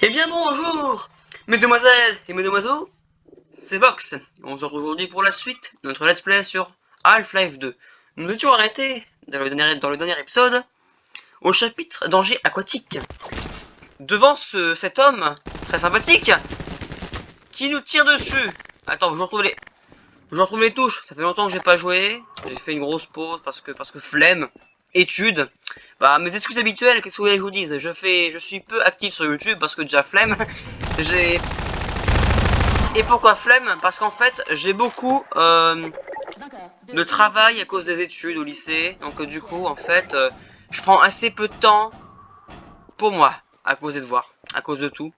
Eh bien bonjour, mesdemoiselles et mesdemoiselles, c'est Vox. On se retrouve aujourd'hui pour la suite de notre let's play sur Half-Life 2. Nous étions arrêtés dans le dernier épisode au chapitre danger aquatique. Devant cet homme très sympathique qui nous tire dessus. Attends, je retrouve les touches. Ça fait longtemps que j'ai pas joué. J'ai fait une grosse pause parce que flemme. Études. Bah, mes excuses habituelles, qu'est-ce que vous voulez que je vous dise? Je suis peu actif sur YouTube parce que déjà flemme. J'ai... Et pourquoi flemme? Parce qu'en fait, j'ai beaucoup de travail à cause des études au lycée. Donc du coup, en fait, je prends assez peu de temps pour moi à cause des devoirs, à cause de tout.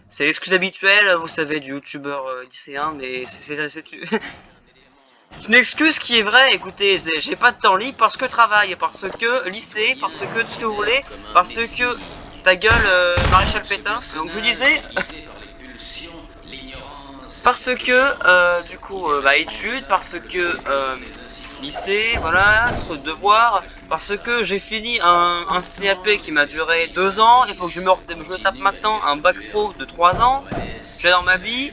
C'est l'excuse habituelle, vous savez, du youtubeur lycéen, mais c'est une excuse qui est vraie. Écoutez, j'ai pas de temps libre parce que travail, parce que lycée, parce que tout ce que vous voulez, parce que ta gueule, Maréchal Pétain. Donc je disais, parce que du coup, bah, études, parce que lycée, voilà, devoir, parce que j'ai fini un CAP qui m'a duré 2 ans, il faut que je me tape maintenant un bac pro de 3 ans. J'adore ma vie,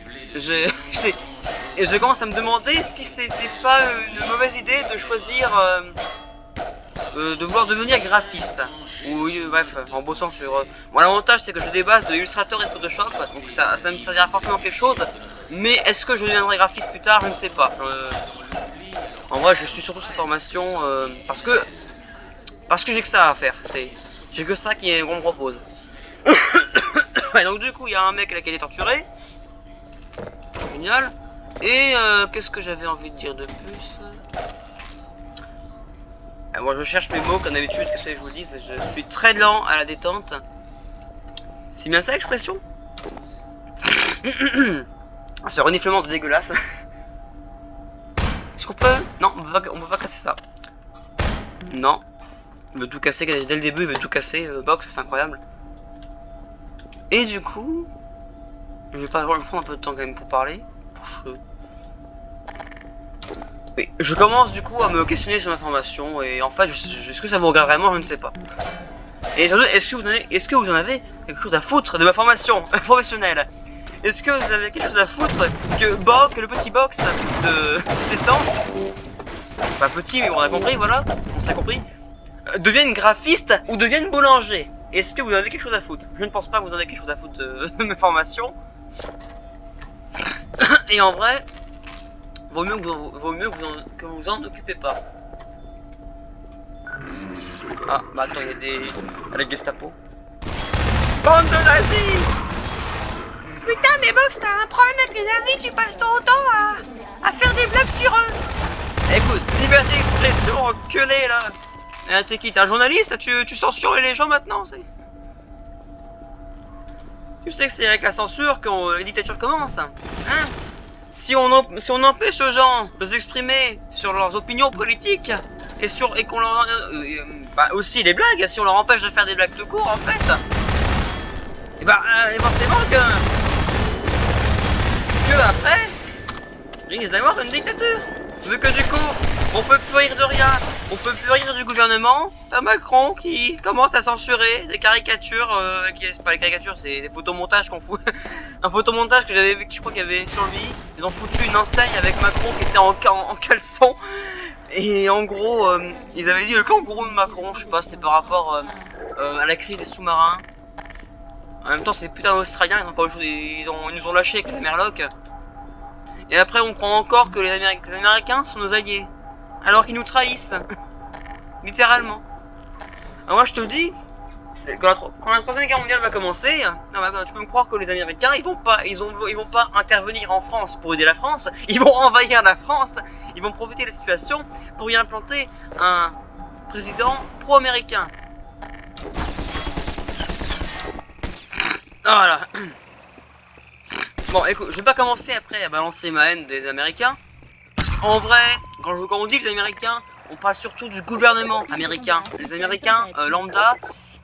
et je commence à me demander si c'était pas une mauvaise idée de choisir de vouloir devenir graphiste. Ou bref, en bossant sur... Bon, l'avantage c'est que j'ai des bases de Illustrator et Photoshop, donc ça me servira forcément quelque chose. Mais est-ce que je deviendrai graphiste plus tard? Je ne sais pas. En vrai, je suis surtout cette formation parce que j'ai que ça à faire. J'ai que ça qu'on me propose. Ouais, donc du coup, il y a un mec là qui a été torturé. Génial. Et qu'est-ce que j'avais envie de dire de plus? Moi je cherche mes mots comme d'habitude, qu'est-ce que je vous dis? Je suis très lent à la détente. C'est bien ça l'expression? Ce reniflement de dégueulasse. Est-ce qu'on peut... Non, on peut pas casser ça. Non. Il veut tout casser, dès le début il veut tout casser. Box, c'est incroyable. Et du coup... Je vais prendre un peu de temps quand même pour parler. Oui, je commence du coup à me questionner sur ma formation et en fait, est-ce que ça vous regarde vraiment? Je ne sais pas. Et surtout, est-ce que vous en avez quelque chose à foutre de ma formation professionnelle? Est-ce que vous avez quelque chose à foutre que le petit box de 7 ans, pas petit mais on a compris, voilà, on s'est compris, devienne graphiste ou devienne boulanger? Est-ce que vous avez quelque chose à foutre? Je ne pense pas que vous avez quelque chose à foutre de ma formation. Et en vrai, vaut mieux que vous en occupez pas. Ah, bah attends, il y a des... avec Gestapo. Bande de nazis! Putain, mais Box, t'as un problème avec les nazis, tu passes ton temps à faire des blagues sur eux. Écoute, liberté d'expression, enculé là. T'es qui? T'es un journaliste? Tu censures les gens maintenant? Tu sais que c'est avec la censure que les dictatures commencent, hein? Si on empêche aux gens de s'exprimer sur leurs opinions politiques et qu'on leur bah aussi les blagues, si on leur empêche de faire des blagues tout court en fait, et bah forcément que après il risque d'avoir une dictature. Vu que du coup on peut plus rire de rien, on peut plus rire du gouvernement. T'as Macron qui commence à censurer des caricatures, c'est pas les caricatures, c'est des photomontages qu'on fout. Un photomontage que j'avais vu, je crois qu'il y avait sur lui. Ils ont foutu une enseigne avec Macron qui était en caleçon. Et en gros, ils avaient dit le kangourou de Macron, je sais pas, c'était par rapport à la crise des sous-marins. En même temps, c'est putain d'Australiens, ils nous ont lâchés avec les Merlocs. Et après, on croit encore que les Américains sont nos alliés. Alors qu'ils nous trahissent. Littéralement. Alors moi, je te le dis, quand la troisième guerre mondiale va commencer, tu peux me croire que les Américains, ils vont pas intervenir en France pour aider la France. Ils vont envahir la France. Ils vont profiter de la situation pour y implanter un président pro-américain. Voilà. Bon, écoute, je vais pas commencer après à balancer ma haine des Américains. Parce qu'en vrai, quand on dit les Américains, on parle surtout du gouvernement américain. Les Américains, lambda,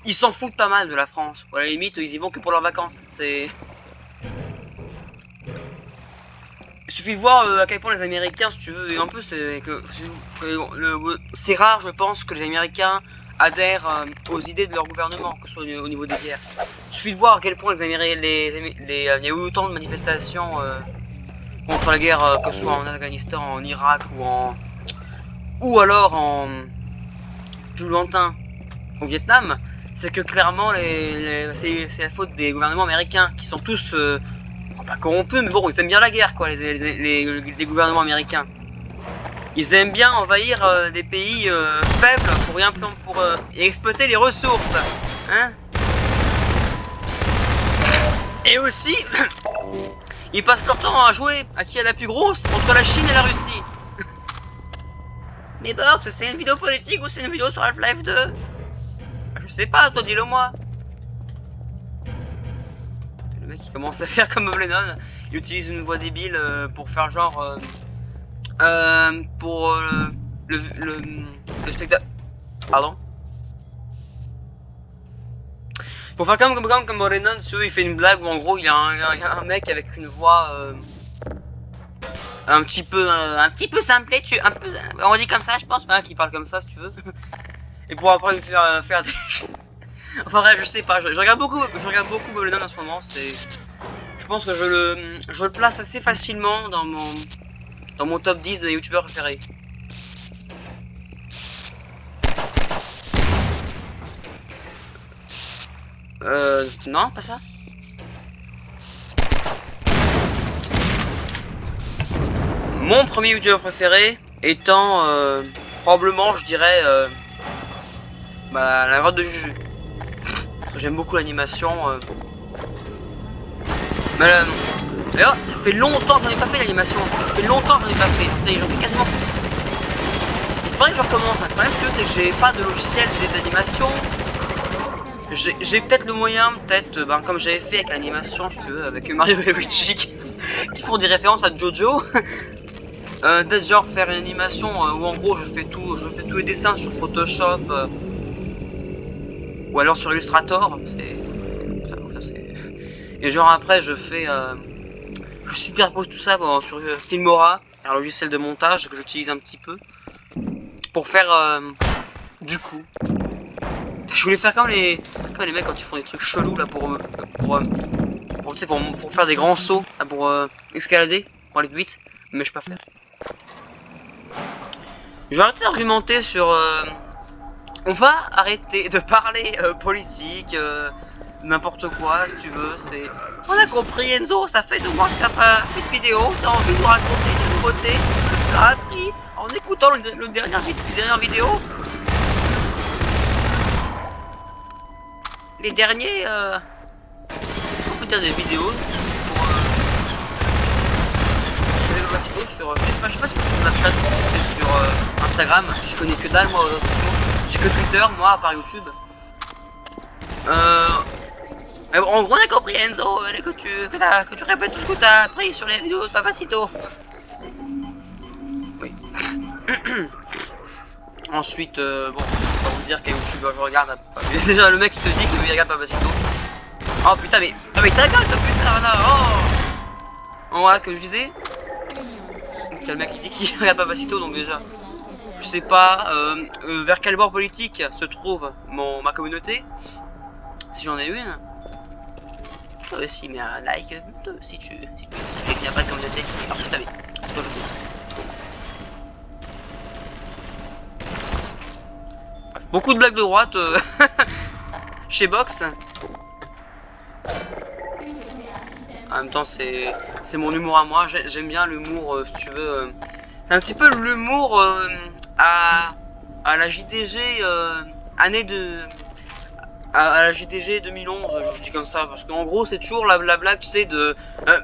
ils s'en foutent pas mal de la France. À la limite, ils y vont que pour leurs vacances. Il suffit de voir à quel point les Américains, si tu veux, un peu, c'est rare, je pense, que les Américains adhèrent aux idées de leur gouvernement, que ce soit au niveau des guerres. Il suffit de voir à quel point il y a eu autant de manifestations contre la guerre, que ce soit en Afghanistan, en Irak ou alors en plus lointain au Vietnam. C'est que clairement c'est la faute des gouvernements américains qui sont tous pas corrompus, mais bon, ils aiment bien la guerre, quoi, les gouvernements américains. Ils aiment bien envahir des pays faibles pour rien pour exploiter les ressources, hein. Et aussi, ils passent leur temps à jouer à qui est la plus grosse entre la Chine et la Russie. Mais Box, c'est une vidéo politique ou c'est une vidéo sur Half-Life 2? Je sais pas, toi dis-le moi. Le mec il commence à faire comme Bob Lennon, il utilise une voix débile pour faire genre pour le spectacle. Pardon. Pour faire comme Bob Lennon, il fait une blague où en gros il y a un mec avec une voix un petit peu simplée, on dit comme ça je pense, qui parle comme ça si tu veux. Et pour après lui faire des... Enfin bref, je sais pas, je regarde beaucoup Bob Lennon en ce moment, je pense que je le place assez facilement dans mon top 10 de youtubeurs préférés. Non, pas ça. Mon premier youtubeur préféré étant probablement, je dirais, la grotte de Juju. J'aime beaucoup l'animation. Mais d'ailleurs, ça fait longtemps que j'en ai pas fait l'animation. Ça fait longtemps que j'en ai pas fait. J'en fais quasiment. Il faudrait que je recommence. Le problème c'est que j'ai pas de logiciel d'animation. J'ai peut-être le moyen, comme j'avais fait avec l'animation, si tu veux, avec Mario et Luigi qui font des références à Jojo. Peut-être genre faire une animation où en gros je fais tous les dessins sur Photoshop ou alors sur Illustrator. Et genre après je superpose tout ça sur Filmora, un logiciel de montage que j'utilise un petit peu pour faire du coup. Je voulais faire comme les mecs quand ils font des trucs chelous là pour faire des grands sauts là, pour escalader, pour aller vite, mais je peux pas faire. Je vais arrêter d'argumenter sur on va arrêter de parler politique, n'importe quoi si tu veux. On a compris Enzo, ça fait 2 mois que t'as pas fait de vidéo, t'as envie de nous raconter des nouveautés, ça a appris en écoutant le dernière vidéo. Les derniers, on peut dire des vidéos sur je sais pas si c'est sur Snapchat ou si c'est sur Instagram. Je connais que dalle moi, j'ai que Twitter moi à part YouTube. Mais bon, en gros on a compris Enzo, que tu répètes tout ce que t'as appris sur les vidéos de Papacito. Oui. Ensuite, bon, je vais vous dire quel youtubeur je regarde. Déjà le mec qui te dit qu'il regarde Papacito. Oh putain, mais ta gueule, putain là, oh. Voilà que je disais. Donc le mec qui dit qu'il regarde Papacito, donc déjà, je sais pas vers quel bord politique se trouve ma communauté. Si j'en ai une. Toi aussi, mets un like, si tu qu'il n'y a pas de communauté. Ah putain, mais toi je dis. Beaucoup de blagues de droite chez Box. En même temps, c'est mon humour à moi. J'aime bien l'humour, si tu veux. C'est un petit peu l'humour à la JDG à la JDG 2011, je dis comme ça, parce qu'en gros c'est toujours la blague, tu sais,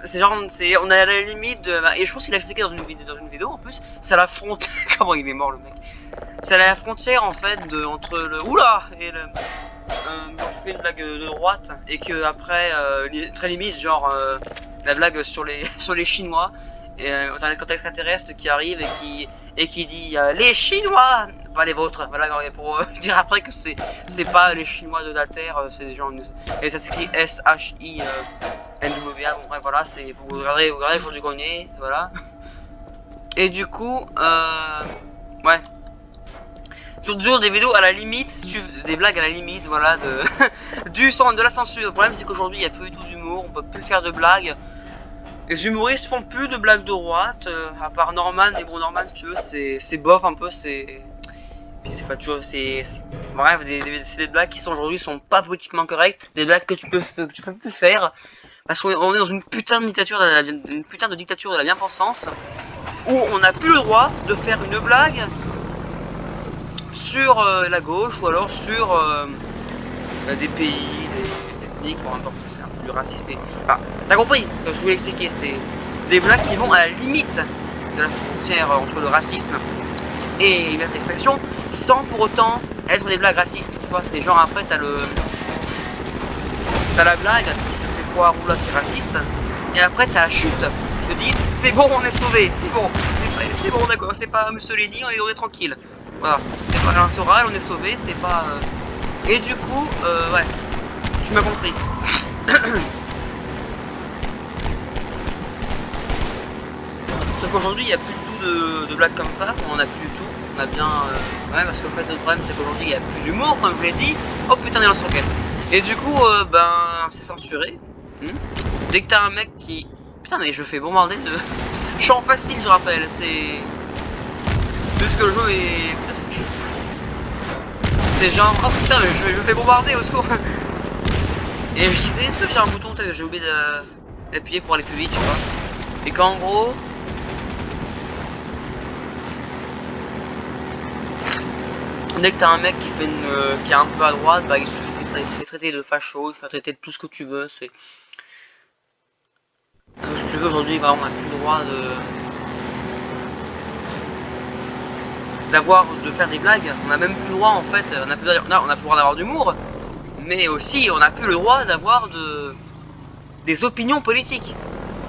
c'est genre, on est à la limite de, et je pense qu'il a expliqué dans une vidéo en plus, c'est à la frontière, comment il est mort le mec, c'est à la frontière en fait entre le, oula, et le, quand tu fais une blague de droite, et que après, très limite, genre, la blague sur les Chinois, et quand t'as l'extraterrestre qui arrive et qui dit les Chinois, pas les vôtres, voilà, pour dire après que c'est pas les Chinois de la Terre, c'est des gens, et ça s'écrit S-H-I-N-W-A, bon bref, voilà, vous regardez le jour du grenier, voilà. Et du coup, ouais, Toujours des vidéos à la limite, si tu veux, des blagues à la limite, voilà, de la censure. Le problème c'est qu'aujourd'hui il n'y a plus du tout d'humour, on peut plus faire de blagues. Les humoristes font plus de blagues de droite, à part Norman, mais bon Norman si tu veux c'est bof un peu, c'est pas toujours, bref, c'est des blagues qui sont aujourd'hui sont pas politiquement correctes, des blagues que tu peux plus faire, parce qu'on est dans une putain de dictature, de la bien-pensance, où on n'a plus le droit de faire une blague sur la gauche ou alors sur des pays, des ethniques, peu importe, c'est un peu du racisme. Enfin, t'as compris ce que je voulais expliquer, c'est des blagues qui vont à la limite de la frontière entre le racisme et la liberté d'expression, sans pour autant être des blagues racistes. Tu vois, c'est genre après t'as la blague qui te fait croire oula c'est raciste, et après t'as la chute, tu te dis c'est bon on est sauvé, c'est bon d'accord, c'est pas Mussolini, on est tranquille. Voilà, c'est pas un Soral, on est sauvé, c'est pas. Et du coup, ouais, tu m'as compris. Sauf qu'aujourd'hui, il n'y a plus du tout de blagues comme ça, on en a plus du tout. On a bien. Ouais, parce qu'en fait, le problème, c'est qu'aujourd'hui, il n'y a plus d'humour, comme je l'ai dit. Oh putain, des lance-roquettes. Et du coup, ben, c'est censuré. Dès que t'as un mec qui. Putain, mais je fais bombarder de. Je suis en facile, je rappelle, c'est. Juste que le jeu est. C'est genre, oh putain, mais je me fais bombarder au secours. Et je disais, est-ce que j'ai un bouton, j'ai oublié d'appuyer pour aller plus vite, tu vois. Et qu'en gros. Dès que t'as un mec qui est un peu à droite, bah il se fait traiter de facho, il se fait traiter de tout ce que tu veux, c'est. Si tu veux, aujourd'hui, bah, on n'a plus le droit de faire des blagues, on n'a même plus le droit en fait, on a plus le droit d'avoir d'humour, mais aussi on n'a plus le droit d'avoir des opinions politiques.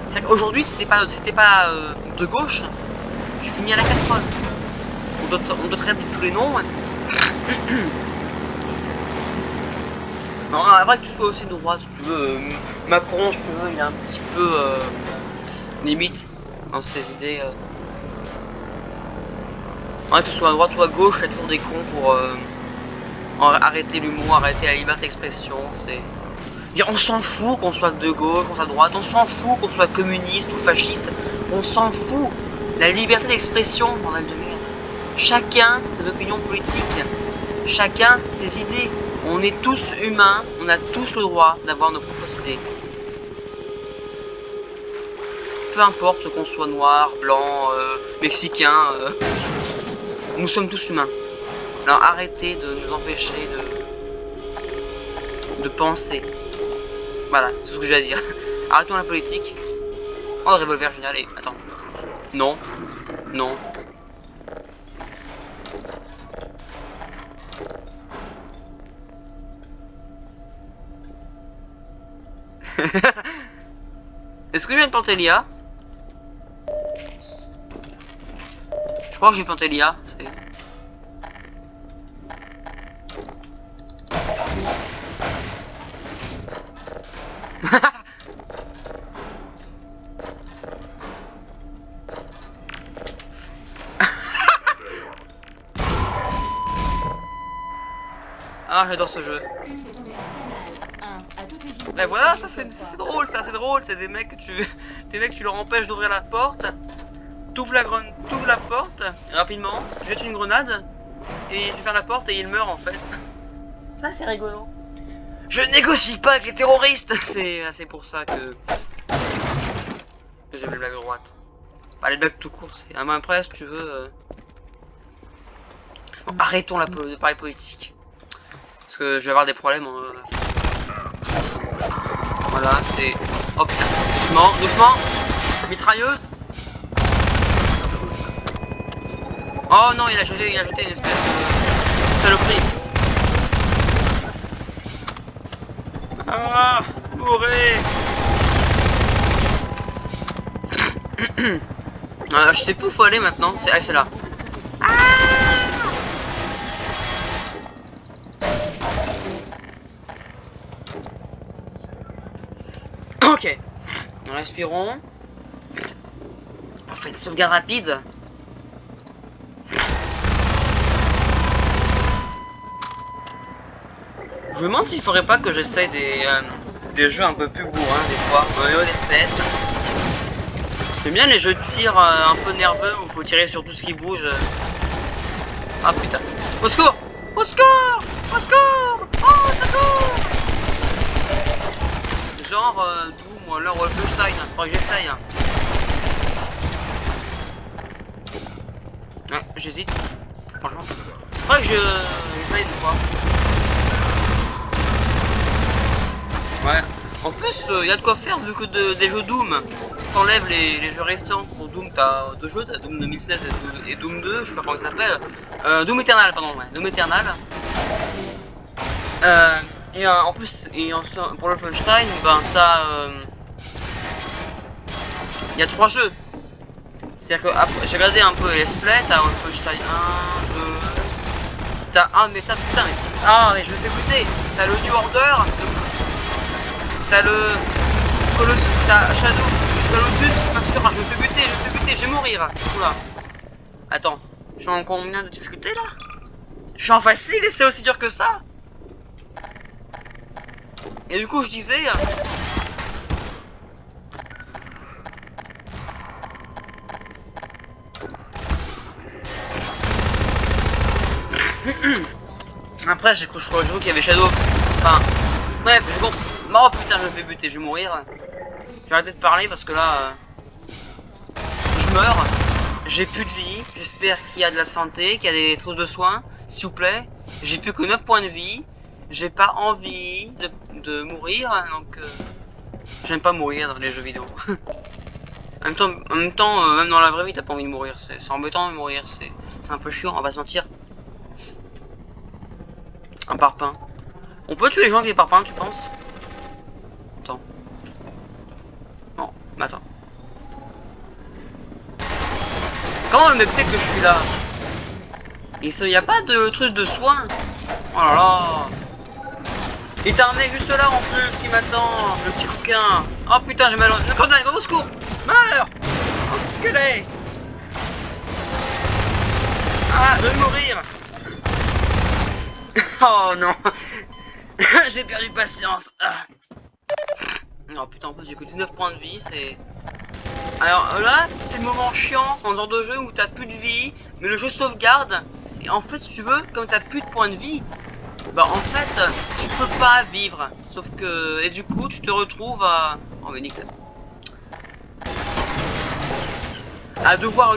C'est-à-dire qu'aujourd'hui si t'es pas de gauche, tu finis à la casserole. On te traite de tous les noms. Alors après que tu sois aussi de droite, si tu veux, Macron si tu veux, il est un petit peu limite dans ses idées. Ouais, que ce soit à droite ou à gauche, il y a toujours des cons pour arrêter l'humour, arrêter la liberté d'expression. On s'en fout qu'on soit de gauche, qu'on soit de droite, on s'en fout qu'on soit communiste ou fasciste, on s'en fout. La liberté d'expression, bordel de merde. Chacun ses opinions politiques, chacun ses idées. On est tous humains, on a tous le droit d'avoir nos propres idées. Peu importe qu'on soit noir, blanc, mexicain. Nous sommes tous humains. Alors arrêtez de nous empêcher de penser. Voilà, c'est ce que j'ai à dire. Arrêtons la politique. Oh, le revolver génial. Allez, attends. Non. Non. Est-ce que je viens de planter l'IA? Je crois que j'ai planté l'IA. Ah, j'adore ce jeu. Mais voilà, ça c'est drôle, ça c'est drôle. C'est des mecs que tu leur empêches d'ouvrir la porte. T'ouvres la porte rapidement, tu jettes une grenade et tu fermes la porte et il meurt en fait. Ça c'est rigolo. Je négocie pas avec les terroristes. C'est pour ça que j'aime les blagues de droite. Bah, les blagues tout court, c'est à main après si tu veux. Bon, arrêtons de parler politique. Parce que je vais avoir des problèmes. Voilà, c'est. Oh putain, doucement, doucement. Mitrailleuse. Oh non, il a jeté une espèce de saloperie. Ah, mourrez. Je sais plus où faut aller maintenant. C'est là. Ah. Ok. Respirons. On fait une sauvegarde rapide. Je me demande s'il faudrait pas que j'essaye des jeux un peu plus bourrins des fois, au niveau des FPS. J'aime bien les jeux de tir un peu nerveux où il faut tirer sur tout ce qui bouge. Ah putain. Au secours! Au secours! Au secours! Oh, secours! Genre, Doom ou alors Wolfenstein, faudrait que j'essaye. Ouais, j'hésite. Franchement. Faudrait que j'essaye une fois. Ouais. En plus, y a de quoi faire vu que des jeux Doom. Si t'enlèves les jeux récents, pour Doom t'as deux jeux, t'as Doom 2016 et Doom 2, je sais pas comment ça s'appelle. Doom Eternal, pardon, ouais, Doom Eternal. En plus, pour le Wolfenstein, ben t'as... y a 3 jeux. C'est-à-dire que j'ai regardé un peu les splits, t'as Wolfenstein 1, 2... T'as... Ah mais t'as... Putain mais... Ah mais je me fais goûter. T'as le New Order, t'as le... Colossus, t'as Shadow, Colossus, pas sûr, je me fais buter, je vais mourir. Oula. Attends, je suis en combien de difficultés là? Je suis en facile et c'est aussi dur que ça? Et du coup je disais... Après j'ai cru qu'il y avait Shadow. Enfin... Bref, bon... Oh putain, je me fais buter, je vais mourir. Je vais arrêter de parler parce que là... je meurs. J'ai plus de vie. J'espère qu'il y a de la santé, qu'il y a des trousses de soins. S'il vous plaît. J'ai plus que 9 points de vie. J'ai pas envie de mourir. Donc... j'aime pas mourir dans les jeux vidéo. en même temps même dans la vraie vie, t'as pas envie de mourir. C'est embêtant de mourir. C'est un peu chiant, on va se mentir. Un parpaing. On peut tuer les gens avec des parpaings, tu penses? Attends. Non, mais attends. Comment le mec sait que je suis là? Et ça, y a pas de truc de soin? Oh là là. Et t'as un mec juste là en plus qui m'attend, le petit coquin. Oh putain, j'ai mal au... va au secours. Meurs. Enculé. Ah, je vais mourir. Oh non. J'ai perdu patience. Ah. Oh putain, en plus j'ai que 19 points de vie, c'est... Alors là, c'est le moment chiant dans ce genre de jeu où t'as plus de vie, mais le jeu sauvegarde. Et en fait, si tu veux, comme t'as plus de points de vie, bah en fait, tu peux pas vivre. Sauf que... Et du coup, tu te retrouves à... Oh mais nickel. À devoir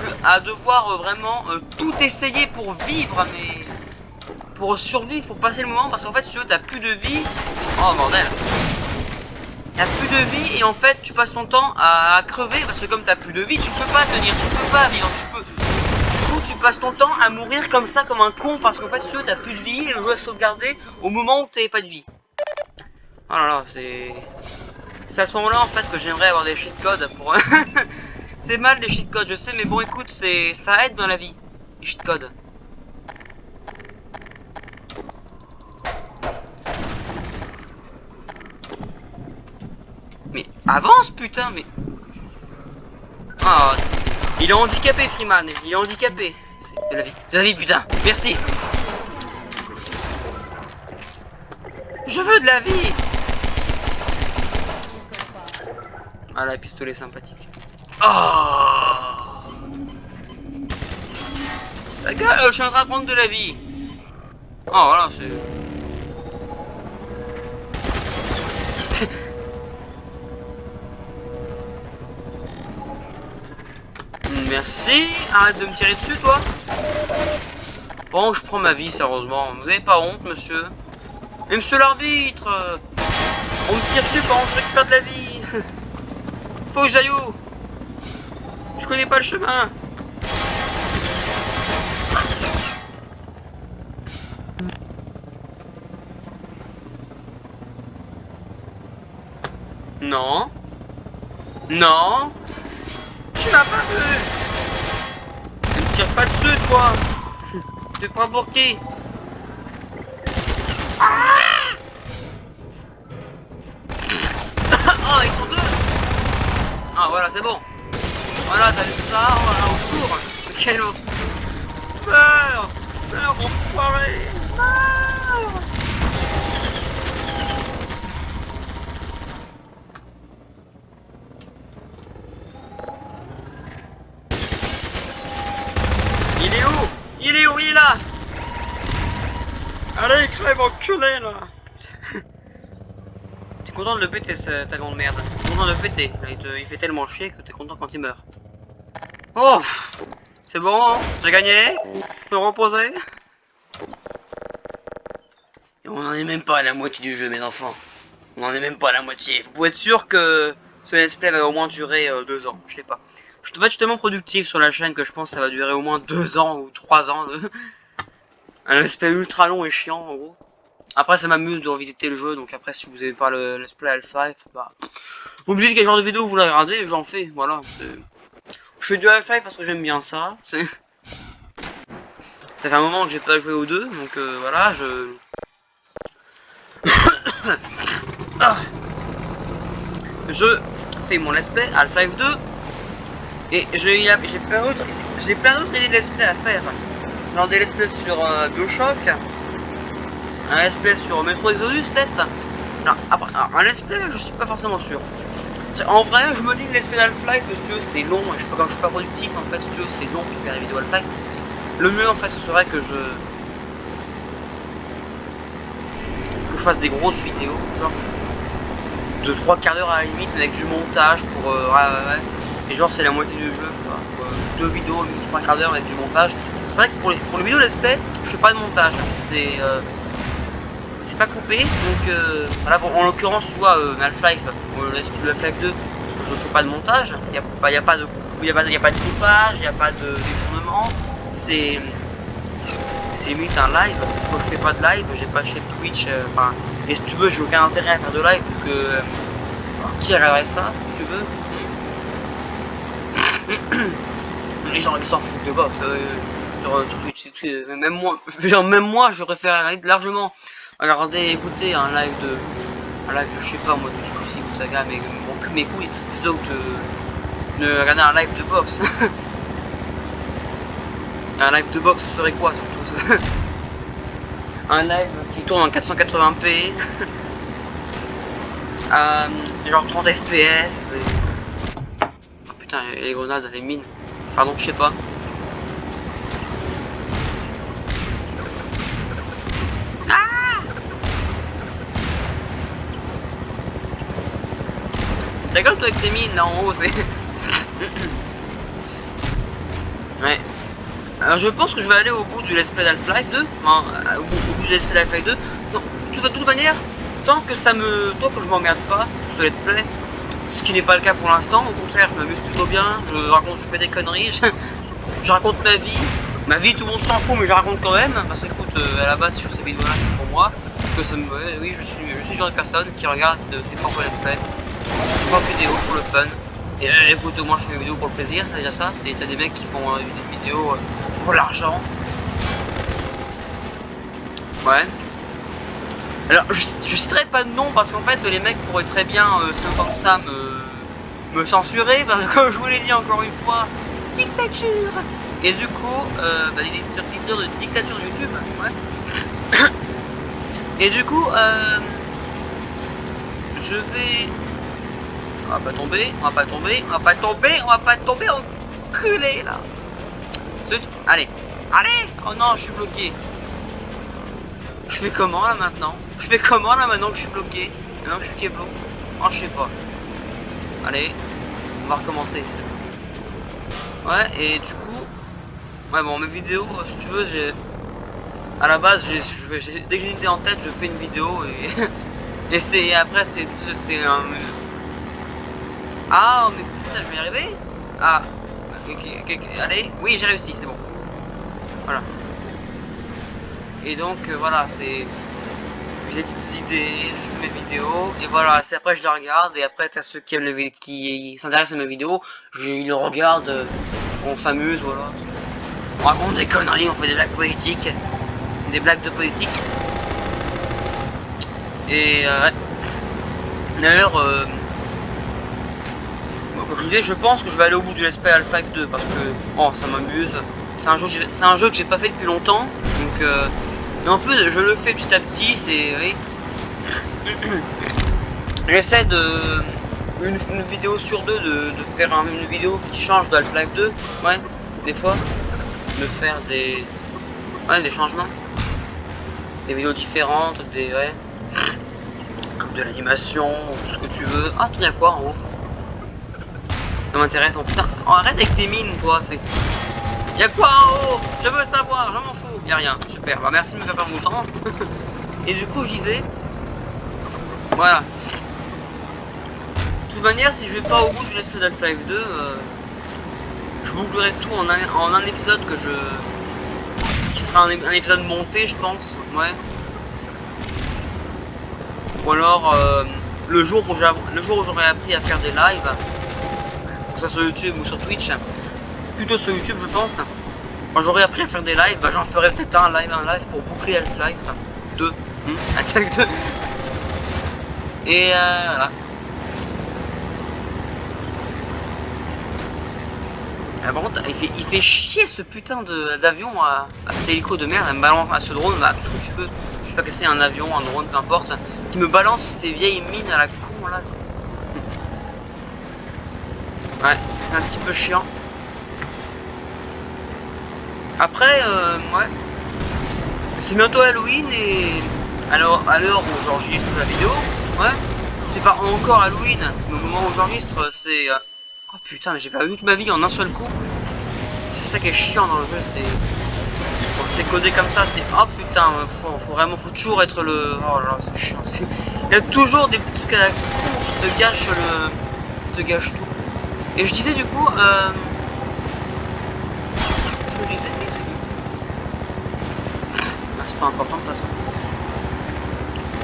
vraiment tout essayer pour vivre, mais... Pour survivre, pour passer le moment, parce qu'en fait, si tu veux, t'as plus de vie. Oh bordel. T'as plus de vie et en fait, tu passes ton temps à crever, parce que comme t'as plus de vie, tu peux pas tenir, tu peux pas vivre, Du coup, tu passes ton temps à mourir comme ça, comme un con, parce qu'en fait, si tu veux, t'as plus de vie et le jeu est sauvegardé au moment où t'avais pas de vie. Oh là là, c'est à ce moment-là, en fait, que j'aimerais avoir des cheat codes pour... C'est mal les cheat codes, je sais, mais bon, écoute, ça aide dans la vie, les cheat codes. Mais avance putain, mais... Ah, il est handicapé Freeman, il est handicapé. C'est la vie putain, merci. Je veux de la vie. Ah la pistolet sympathique. Oh la gueule, je suis en train de prendre de la vie. Oh voilà, c'est... Merci, arrête de me tirer dessus toi. Bon, je prends ma vie sérieusement, vous avez pas honte monsieur? Mais monsieur l'arbitre, on me tire dessus pendant que je récupère de la vie. Faut que j'aille où? Je connais pas le chemin. Non. Non. Tu m'as pas vu. Ne me tire pas dessus, toi. Tu te prends pour qui? Ah oh, ils sont deux. Ah, voilà, c'est bon. Voilà, t'as vu ça, voilà, au secours. Quel eau. Meurs. Meurs, enfoiré. Meurs. Half-Life enculé là. T'es content de le péter ta grande merde. T'es content de le péter. Là, il fait tellement chier que t'es content quand il meurt. Oh, c'est bon, hein, j'ai gagné. Je peux me reposer. Et on n'en est même pas à la moitié du jeu, mes enfants. On n'en est même pas à la moitié. Vous pouvez être sûr que ce let's play va au moins durer 2 ans. Je sais pas. Je suis tellement productif sur la chaîne que je pense que ça va durer au moins 2 ans ou 3 ans. Un let's play ultra long et chiant en gros. Après ça m'amuse de revisiter le jeu, donc après si vous aimez pas le let's play Half-Life, bah... Vous me dites quel genre de vidéo vous voulez regarder, j'en fais, voilà. Je fais du Half-Life parce que j'aime bien ça. Ça fait un moment que j'ai pas joué aux deux, donc voilà, je fais mon let's play Half-Life 2 et j'ai plein d'autres idées de let's play à faire. Genre des let's play sur BioShock, un let's play sur Metro Exodus peut-être. Après, un let's play je suis pas forcément sûr. En vrai je me dis que let's play Half-Life si tu veux c'est long, et quand je suis pas productif en fait si tu veux c'est long de faire des vidéos Half-Life. Le mieux en fait ce serait que je fasse des grosses vidéos, genre de 3/4 d'heure à la limite avec du montage pour et genre c'est la moitié du jeu, je sais pas, 2 vidéos, 3/4 d'heure avec du montage. C'est vrai que pour les vidéos let's play, je fais pas de montage, c'est pas coupé, donc voilà, bon, en l'occurrence tu vois Half-Life, le Half-Life 2, je fais pas de montage, y a pas de coupage, y a pas de détournement, c'est limite un live, parce que je fais pas de live, j'ai pas de chaîne Twitch, enfin, et si tu veux, j'ai aucun intérêt à faire de live, vu que qui regarderait ça, si tu veux. Les gens ils s'en foutent de box sur Twitch, même moi je préfère largement regarder, écouter un live je sais pas moi, de Suicide ou Saga, mais mon cul mes couilles, plutôt que de regarder un live de boxe. Un live de boxe ce serait quoi surtout? Un live qui tourne en 480p, genre 30 fps. Oh putain, les grenades, les mines. Pardon, je sais pas. Ah! Ta gueule toi avec tes mines là en haut, c'est... Ouais. Alors je pense que je vais aller au bout du let's play d'Half-Life 2, enfin, au bout du let's play d'Half-Life 2. Non, de toute manière, tant que je m'emmerde pas sur ce let's play, ce qui n'est pas le cas pour l'instant, au contraire je m'amuse plutôt bien, je fais des conneries, je raconte ma vie tout le monde s'en fout mais je raconte quand même, parce que écoute, à la base sur ces vidéos là c'est pour moi, que ça me... oui je suis le genre de personne qui regarde ses propres let's play, ses propres vidéos pour le fun. Et écoute, moi je fais des vidéos pour le plaisir, c'est déjà ça, t'as des mecs qui font des vidéos pour l'argent. Ouais. Alors je citerai pas de nom parce qu'en fait les mecs pourraient très bien sans comme ça me censurer, parce que comme je vous l'ai dit encore une fois, dictature. Et du coup, des dictatures de dictature de YouTube, ouais. Et du coup, je vais... On va pas tomber, on va pas tomber, on va pas tomber, on va pas tomber enculé là. Allez, allez. Oh non, je suis bloqué. Je fais comment là maintenant? Je fais comment là maintenant que je suis bloqué? Maintenant que je suis keblo. Oh, je sais pas. Allez, on va recommencer. Ouais, et du coup... Ouais, bon, mes vidéos, si tu veux, j'ai... À la base, dès que j'ai une idée en tête, je fais une vidéo et... et c'est... Après, c'est un... Ah, mais putain, je vais y arriver. Ah, ok, allez, oui, j'ai réussi, c'est bon. Voilà. Et donc, voilà, c'est... J'ai des petites idées, je fais mes vidéos, et voilà, c'est après je les regarde, et après t'as ceux qui aiment qui s'intéressent à mes vidéos, ils le regardent, on s'amuse, voilà. On raconte des conneries, on fait des blagues politiques, des blagues de politique. Et ouais. D'ailleurs, comme je vous dis, je pense que je vais aller au bout du let's play Half-Life 2 parce que oh, ça m'amuse. C'est un jeu que j'ai pas fait depuis longtemps, donc et en plus je le fais petit à petit. C'est oui. J'essaie de une vidéo sur deux de faire une vidéo qui change de Half-Life 2, ouais, des fois, de faire des changements. des vidéos différentes, des ouais, comme de l'animation, tout ce que tu veux. Ah, tu y a quoi en haut? Ça m'intéresse. Oh putain, oh, arrête avec tes mines, toi. C'est. Y'a quoi en haut? Je veux savoir, je m'en fous. Y'a rien, super. Bah merci de me faire perdre mon temps. Et du coup, je disais, voilà. De toute manière, si je vais pas au bout du Let's Play Half-Life 2, je bouclerai tout en un épisode que je... qui sera un épisode monté, je pense, ouais. Ou alors, le jour où j'aurai appris à faire des lives, que ce soit sur YouTube ou sur Twitch, plutôt sur YouTube, je pense. Quand j'aurai appris à faire des lives, bah, j'en ferai peut-être un live pour boucler Half-Life 2. Half-Life 2. Et voilà. Ah, par contre, il fait chier ce putain d'avion à cet hélico de merde, à ce drone, à tout ce que tu veux. Je sais pas que c'est un avion, un drone, peu importe, qui me balance ces vieilles mines à la con là. Ouais, c'est un petit peu chiant. Après, ouais, c'est bientôt Halloween et à l'heure où j'enregistre la vidéo, ouais, c'est pas encore Halloween, mais au moment où j'enregistre, c'est... Oh putain, mais j'ai perdu toute ma vie en un seul coup. C'est ça qui est chiant dans le jeu, c'est... Quand c'est codé comme ça, c'est... Oh putain, faut toujours être le... Oh là là, c'est chiant. Il y a toujours des petits trucs à la con qui te gâchent qui te gâchent tout. Et je disais du coup, ce que je disais, c'est pas important de toute façon.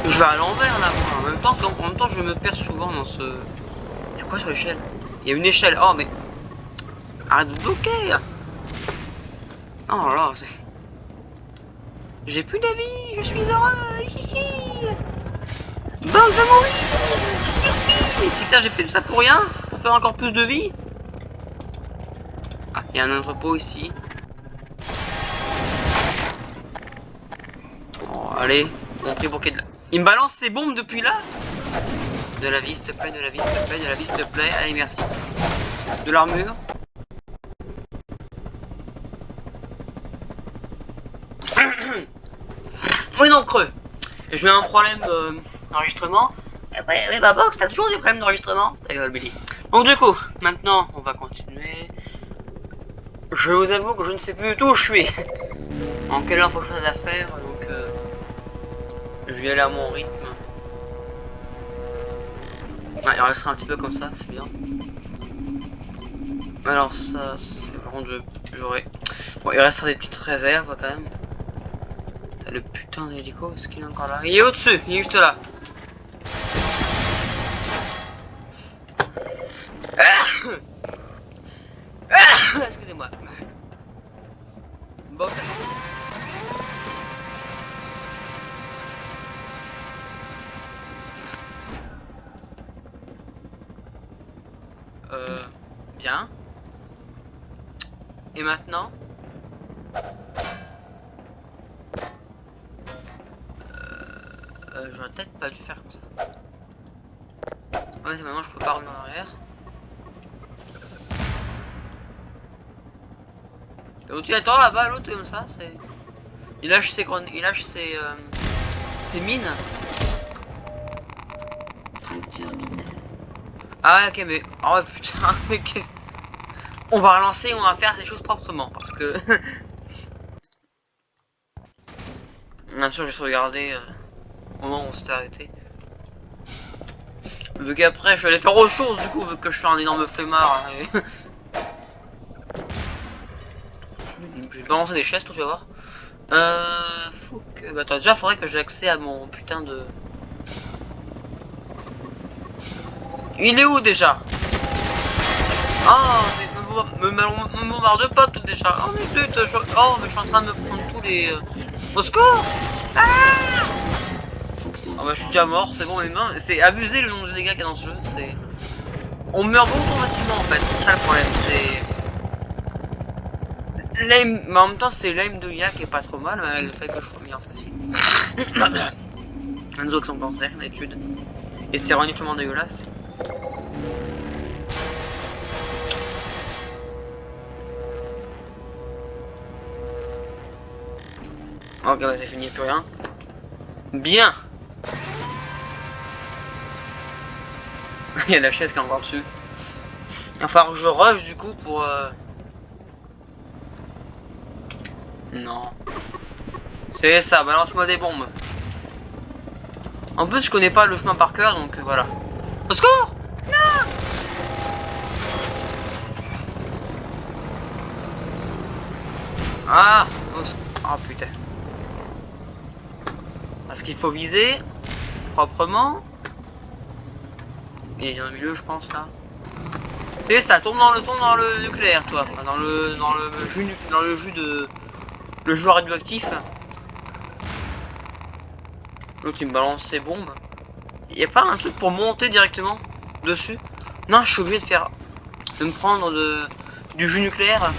Je vais à l'envers là, moi. En même temps, je me perds souvent dans ce... Il y a quoi sur l'échelle? Il y a une échelle. Oh mais... Arrête de bloquer. Oh là là, c'est... J'ai plus d'avis, je suis heureux. Bon, je vais mourir. Putain, j'ai fait tout ça pour rien? Pour faire encore plus de vie? Ah, il y a un entrepôt ici. Oh, allez, montez pour qu'il y ait de la... Il me balance ses bombes depuis là? De la vie, s'il te plaît, de la vie, s'il te plaît, de la vie, s'il te plaît. Allez, merci. De l'armure. Oui, non, creux. J'ai eu un problème d'enregistrement. Ouais, bah, Box, t'as toujours des problèmes d'enregistrement. Ta gueule, Billy. Donc, du coup, maintenant, on va continuer. Je vous avoue que je ne sais plus du tout où je suis. En quelle heure faut que je fasse à faire, donc je vais aller à mon rythme. Ouais, il restera un petit peu comme ça, c'est bien. Alors ça, par contre, j'aurai... Bon, il restera des petites réserves quand même. T'as le putain d'hélico, est-ce qu'il est encore là? Il est au-dessus, il est juste là. Excusez-moi. Bon. Bien. Et maintenant? J'aurais peut-être pas dû faire comme ça. Ouais, c'est maintenant je peux pas revenir en arrière. Tu attends là-bas, l'autre comme ça, c'est... Il lâche ses mines. Ah ouais, ok, mais... Oh putain, mais on va relancer, on va faire les choses proprement, parce que... Bien sûr, j'ai sauvegardé au moment où on s'était arrêté. Vu qu'après, je vais aller faire autre chose, du coup, vu que je suis un énorme flemmard. Hein, je vais balancer des chaises, toi, tu vas voir. Faut que... Bah attends, déjà, faudrait que j'ai accès à mon putain de... Il est où, déjà? Oh, mais me bombarde pas tout déjà. Oh, mais zut, oh, mais je suis en train de me prendre tous les... Au secours! Ah! Oh, bah, je suis déjà mort, c'est bon, mes mains. C'est abusé le nombre de dégâts qu'il y a dans ce jeu. C'est... On meurt beaucoup trop facilement, en fait. C'est ça le problème. C'est... L'aim... Mais en même temps, c'est l'aim de l'IA qui est pas trop mal, mais le fait que je sois bien facile. Enzo qui son cancer, d'études. Et c'est reniflement dégueulasse. Ok, bah c'est fini, plus rien. Bien. Il y a la chaise qui est encore dessus. Il va falloir que je rush du coup pour... Non. C'est ça, balance-moi des bombes. En plus, je connais pas le chemin par cœur, donc voilà. Au secours! Non! Ah! Oh putain. Parce qu'il faut viser proprement. Il est dans le milieu, je pense, là. Et ça tombe dans le nucléaire, toi. Enfin, dans le jus de... Le jus radioactif. L'autre, il me balance ses bombes. Il n'y a pas un truc pour monter directement dessus? Non, je suis obligé de me prendre du jus nucléaire.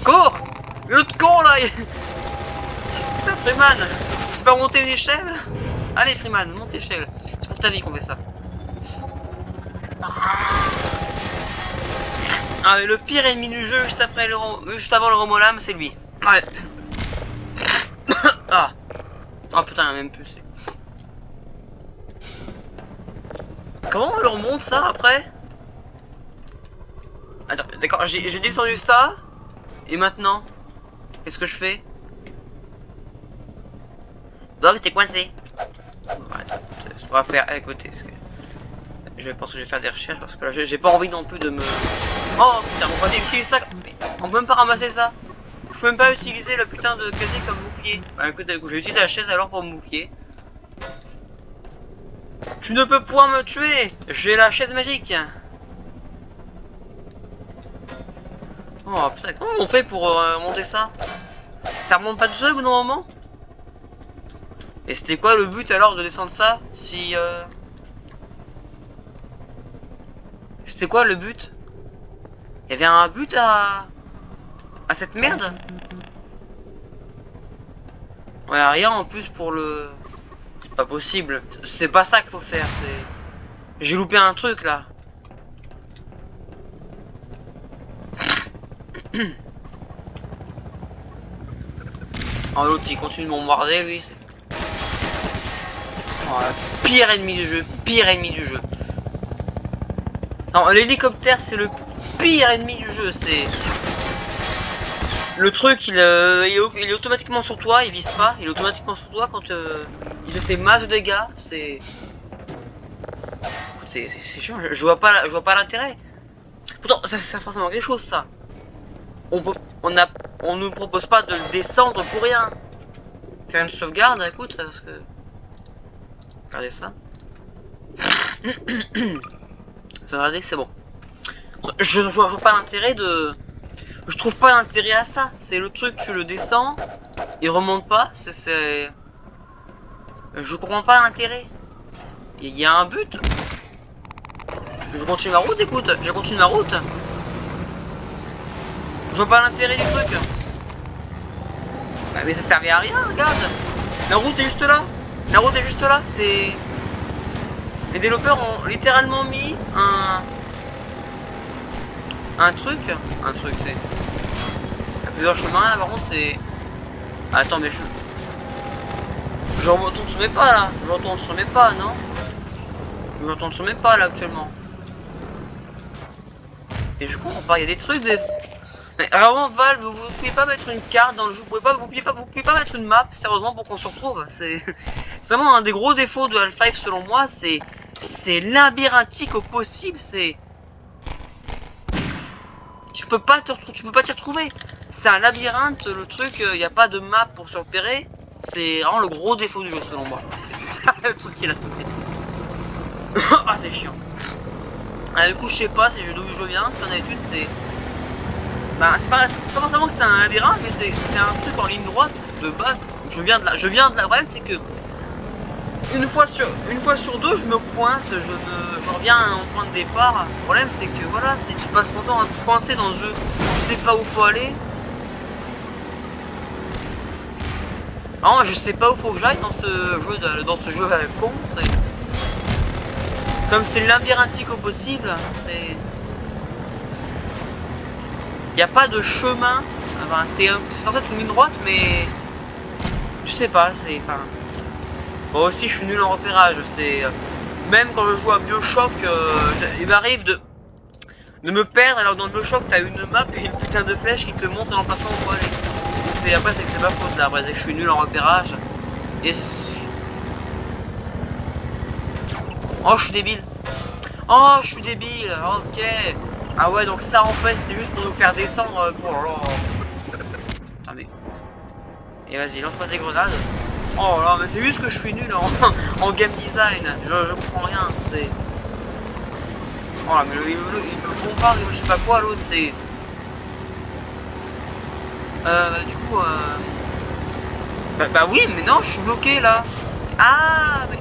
Cours! L'autre con là! Putain, Freeman! C'est pas monter une échelle? Allez Freeman, monte l'échelle. C'est pour ta vie qu'on fait ça. Ah mais le pire ennemi du jeu juste avant le Romolam, c'est lui. Ouais. Ah. Oh putain, même plus. Comment on le remonte ça après? Attends, d'accord, j'ai descendu ça. Et maintenant? Qu'est-ce que je fais? Donc t'es coincé. Attends, on va faire. Écoutez, je pense que je vais faire des recherches parce que là j'ai pas envie non plus de me. Oh putain, on va utiliser ça. On peut même pas ramasser ça. Je peux même pas utiliser le putain de casier comme bouclier. Bah écoute, je vais utiliser la chaise alors pour me bouclier. Tu ne peux point me tuer. J'ai la chaise magique. Oh putain, comment on fait pour monter ça? Ça remonte pas tout seul au bout d'un moment? Et c'était quoi le but alors de descendre ça? Si C'était quoi le but? Il y avait un but à cette merde? Ouais, rien en plus pour le... C'est pas possible. C'est pas ça qu'il faut faire, c'est... J'ai loupé un truc là. Oh l'autre il continue de m'embarder lui. Oh, pire ennemi du jeu, pire ennemi du jeu. Non, l'hélicoptère c'est le pire ennemi du jeu, c'est... Le truc il est automatiquement sur toi, il vise pas, il est automatiquement sur toi quand il te fait masse de dégâts, c'est... C'est chiant, je vois pas l'intérêt. Pourtant ça sert forcément quelque chose ça. On nous propose pas de le descendre pour rien. Faire une sauvegarde, écoute, parce que... Regardez ça. Regardez, c'est bon. Je vois pas l'intérêt de... Je trouve pas l'intérêt à ça. C'est le truc, tu le descends, il remonte pas, c'est... Je comprends pas l'intérêt. Il y a un but. Je continue ma route, écoute, je continue ma route. Je vois pas l'intérêt du truc. Bah, mais ça servait à rien, regarde. La route est juste là. La route est juste là. C'est... Les développeurs ont littéralement mis un truc c'est... Il y a plusieurs chemins là, par contre c'est... Attends mais je retourne sur mes pas là. Je retourne sur mes pas, non? Je retourne sur mes pas là actuellement. Et je comprends pas, il y a des trucs de... Mais vraiment Valve, vous pouvez pas mettre une carte dans le jeu, vous pouvez pas mettre une map, sérieusement, pour qu'on se retrouve. C'est vraiment un des gros défauts de Half-Life selon moi, c'est labyrinthique au possible, c'est... Tu peux pas t'y retrouver. C'est un labyrinthe, le truc, il n'y a pas de map pour se repérer. C'est vraiment le gros défaut du jeu selon moi. Le truc qu'il a sauté. Ah c'est chiant. Ah, du coup je sais pas si d'où je viens, en habitude c'est... Bah c'est pas forcément que c'est un labyrinthe, mais c'est un truc en ligne droite de base. Je viens de là. Le problème c'est que une fois sur deux je me coince, je reviens à mon point de départ. Le problème c'est que voilà, tu passes ton temps à te coincer dans ce jeu, tu sais pas où faut aller. Non, je sais pas où faut que j'aille dans ce jeu avec con, c'est... Comme c'est labyrinthique au possible, c'est... Il n'y a pas de chemin Enfin, c'est censé être une ligne droite, mais je sais pas, c'est... Enfin... Moi aussi, je suis nul en repérage, c'est... Même quand je joue à Bioshock, il m'arrive de me perdre, alors que dans le Bioshock, t'as une map et une putain de flèche qui te montre en passant où aller. Donc après, c'est que c'est ma faute, là, après, c'est que je suis nul en repérage. Et... Oh, je suis débile. Oh, je suis débile, ok. Ah ouais, donc ça, en fait, c'était juste pour nous faire descendre pour... Putain, mais... Et vas-y, lance-moi des grenades. Oh là, mais c'est juste que je suis nul en game design. Je comprends rien. C'est... Oh là, mais il me bombarde, je sais pas quoi, l'autre, c'est... Du coup, Bah oui, mais non, je suis bloqué, là. Ah, mais...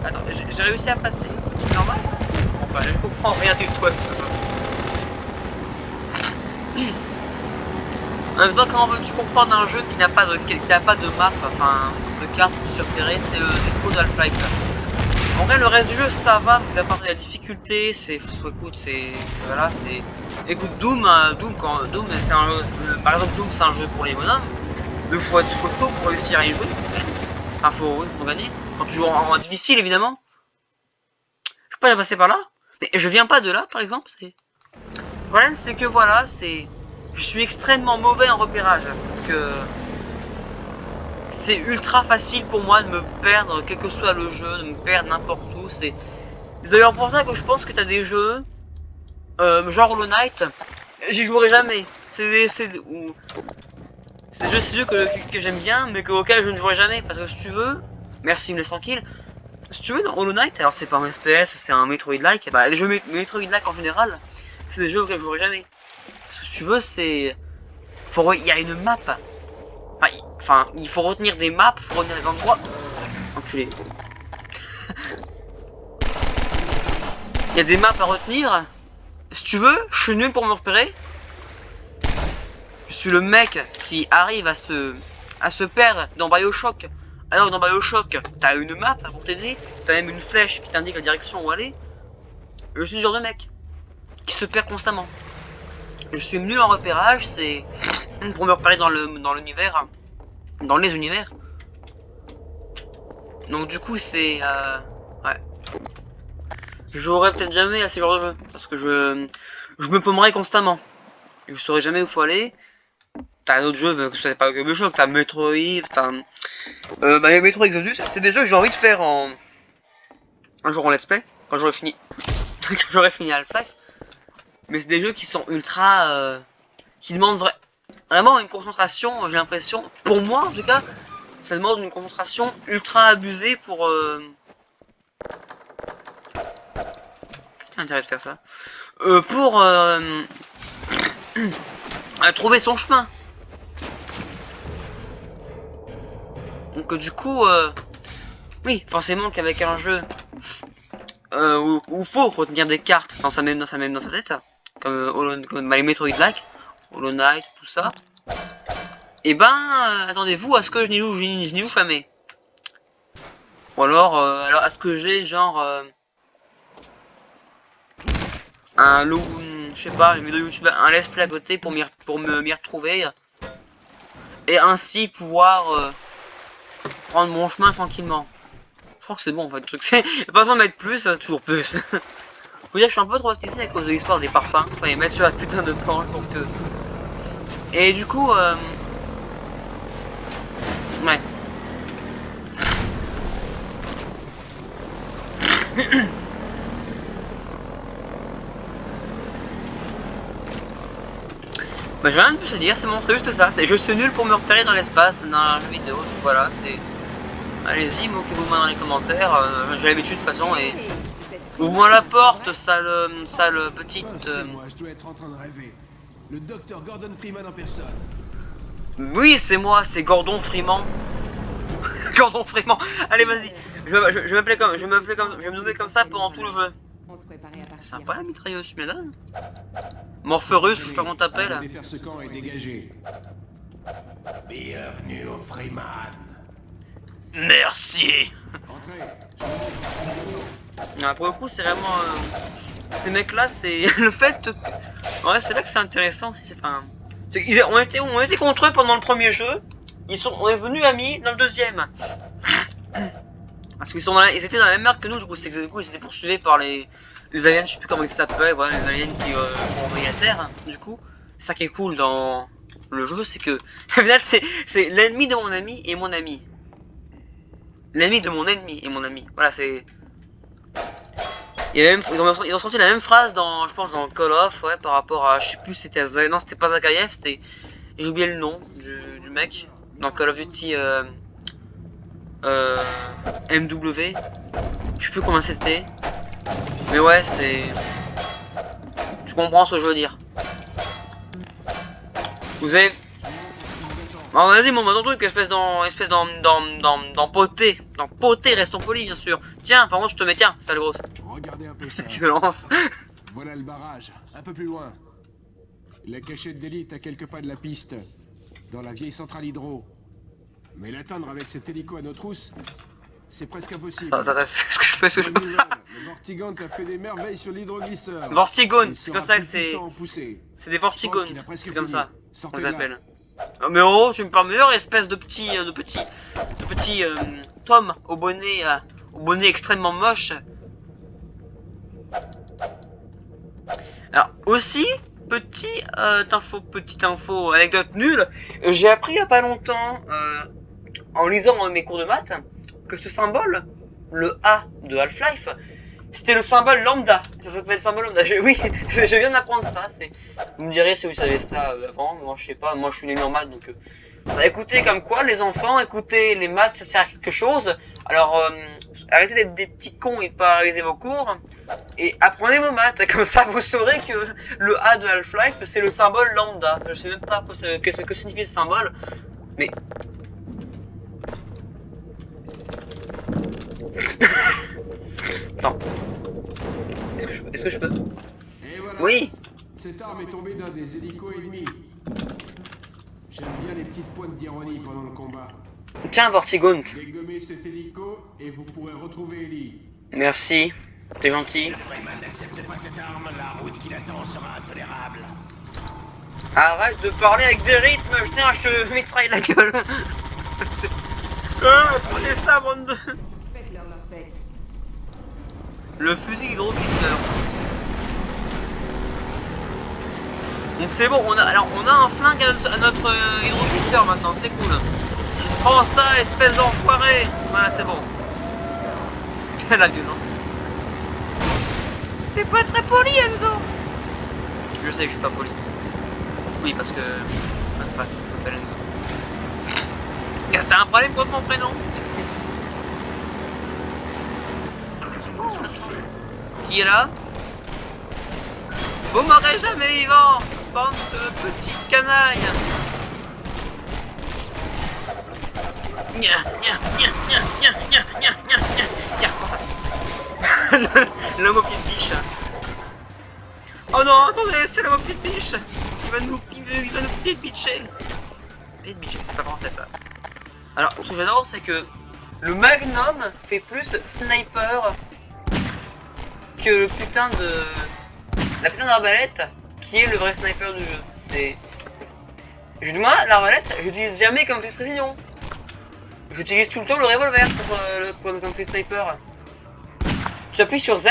Attends, j'ai réussi à passer. C'est normal? Je comprends rien du tout. En même temps, comment veux-tu comprendre un jeu qui n'a pas de map, enfin de carte pour se repérer, c'est le défaut de Half-Life. En vrai, le reste du jeu ça va, mais à part la difficulté, c'est écoute, c'est voilà, c'est écoute Doom, Doom, c'est un jeu, par exemple Doom c'est un jeu pour les bonhommes, il faut être tôt pour réussir à y jouer. Enfin, faut gagner. Quand tu joues en difficile évidemment. Je peux pas passer par là, mais je viens pas de là par exemple. Le problème c'est que voilà, je suis extrêmement mauvais en repérage, donc c'est ultra facile pour moi de me perdre, quel que soit le jeu, de me perdre n'importe où. C'est d'ailleurs pour ça que je pense que t'as des jeux, genre Hollow Knight, j'y jouerai jamais. C'est des jeux que j'aime bien, mais auxquels je ne jouerai jamais, parce que si tu veux, merci, me laisse tranquille. Si tu veux, dans Hollow Knight, alors c'est pas un FPS, c'est un Metroid-like, bah les jeux Metroid-like en général, c'est des jeux auxquels je jouerai jamais. Parce que si tu veux, c'est... Il y a une map. Enfin, il faut retenir des maps, il faut retenir des endroits. Enculé. Il y a des maps à retenir. Si tu veux, je suis nul pour me repérer. Je suis le mec qui arrive à se perdre dans Bioshock. Alors dans Bioshock, t'as une map pour t'aider, t'as même une flèche qui t'indique la direction où aller. Je suis ce genre de mec qui se perd constamment. Je suis nul en repérage, c'est pour me repérer dans l'univers, dans les univers. Donc du coup c'est ouais. Je jouerai peut-être jamais à ces genres de jeux parce que je me paumerai constamment. Je saurais jamais où faut aller. T'as un autre jeu, que ce soit pas que Bioshock, t'as Metroid, t'as bah Metroid Exodus, c'est des jeux que j'ai envie de faire un jour en let's play quand j'aurai fini quand j'aurai fini Half-Life. Mais c'est des jeux qui sont ultra qui demandent vraiment une concentration, j'ai l'impression, pour moi en tout cas, ça demande une concentration ultra abusée pour qu'est-ce l'intérêt de faire ça, pour trouver son chemin. Donc du coup, oui, forcément qu'avec un jeu où faut retenir des cartes dans sa tête, comme les Metroid-like, Hollow Knight, tout ça. Et ben, attendez-vous à ce que je n'y joue jamais. Ou alors, à ce que j'ai genre je sais pas, une vidéo YouTube, un let's play à côté pour m'y retrouver et ainsi pouvoir prendre mon chemin tranquillement. Je crois que c'est bon en fait le truc, c'est pas besoin de mettre plus, toujours plus. Faut dire que je suis un peu trop traumatisé à cause de l'histoire des parfums, enfin ils mettent sur la putain de planche donc et du coup ouais. Bah j'ai rien de plus à dire, c'est juste ça, je suis nul pour me repérer dans l'espace, dans un jeu vidéo, donc voilà, c'est... Allez-y, moquez-vous moi dans les commentaires, j'ai l'habitude de toute façon et... Ouvre-moi la porte, sale petite... moi, je dois être en train de rêver. Le docteur Gordon Freeman en personne. Oui, c'est moi, c'est Gordon Freeman. Gordon Freeman. Allez, vas-y. Je vais me nommer comme ça pendant tout le jeu. Sympa la mitrailleuse, tu me la donnes? Morpheus, je sais pas comment t'appelles. Défaire ce camp et dégager. Bienvenue au Freeman. Merci. Entrez. Pour le coup, c'est vraiment... ces mecs-là, c'est le fait que... Ouais, c'est là que c'est intéressant. On était contre eux pendant le premier jeu. On est venus amis dans le deuxième. Parce qu'ils ils étaient dans la même merde que nous, du coup, ils étaient poursuivis par les aliens, je sais plus comment ils s'appellent, voilà, les aliens qui ont envoyé à Terre, hein. Du coup, ça qui est cool dans le jeu, c'est que, au final, c'est l'ennemi de mon ami et mon ami. L'ennemi de mon ennemi et mon ami. Voilà, c'est... Ils ont sorti la même phrase dans, je pense, dans Call of, ouais, par rapport à, je sais plus, c'était non, c'était pas Zakayev, c'était, j'ai oublié le nom du mec, dans Call of Duty MW, je sais plus comment c'était, mais ouais, c'est, tu comprends ce que je veux dire. Vous avez, bon, vas-y, mon ton truc, espèce dans poté, restons polis, bien sûr. Tiens, par contre, je te mets, tiens, sale grosse. Regardez un peu ça. Violence. Voilà le barrage, un peu plus loin. La cachette d'élite à quelques pas de la piste, dans la vieille centrale hydro. Mais l'atteindre avec cet hélico à nos trousses, c'est presque impossible. Est-ce que je peux pas? Le Vortigaunt a fait des merveilles sur l'hydroglisseur. Vortigaunt, c'est comme ça que c'est. C'est des Vortigaunt, c'est comme ça qu'on les appelle. Mais oh, tu me parles meilleur, espèce de petit Tom au bonnet extrêmement moche. Alors aussi, petite info, anecdote nulle, j'ai appris il y a pas longtemps, en lisant mes cours de maths, que ce symbole, le A de Half-Life, c'était le symbole lambda. Ça s'appelle le symbole lambda. Oui, je viens d'apprendre ça. Vous me direz si vous savez ça avant, moi je sais pas, moi je suis né en maths donc... Bah, écoutez, comme quoi les enfants, écoutez, les maths ça sert à quelque chose. Alors arrêtez d'être des petits cons et pas réaliser vos cours. Et apprenez vos maths, comme ça vous saurez que le A de Half-Life c'est le symbole lambda. Je sais même pas que signifie ce symbole, mais... Attends. Est-ce que je peux Et voilà. Oui. Cette arme est tombée d'un des hélicos ennemis. J'aime bien les petites pointes d'ironie pendant le combat. Tiens, Vortigaunt. Dégommez cet hélico et vous pourrez retrouver Ellie. Merci. T'es gentil. Freeman n'accepte pas cette arme, la route qui l'attend sera intolérable. Arrête de parler avec des rythmes. Putain, je te mitraille la gueule. Prenez ça, bande de... Faites-leur leur fête. Le fusil hydroglisseur. Donc c'est bon, on a un flingue à notre hydroglisseur maintenant, c'est cool. Prends ça, espèce d'enfoiré. Voilà, c'est bon. La violence. T'es pas très poli, Enzo. Je sais que je suis pas poli. Oui, parce que... Enfin, je m'appelle Enzo. Qu'est-ce que t'as un problème contre mon prénom? Qui est là? Vous m'aurez jamais vivant, bande de petits canailles. Prends ça. L'homme au pied de biche. Oh non, attendez, c'est l'homme au pied de biche. Il va nous pied de bicher. Pied de bicher, c'est pas français ça. Alors, ce que j'adore, c'est que le Magnum fait plus sniper que le putain de... La putain d'arbalète qui est le vrai sniper du jeu. C'est... Moi, l'arbalète, j'utilise jamais comme fusil de précision. J'utilise tout le temps le revolver comme fusil sniper. Tu appuies sur Z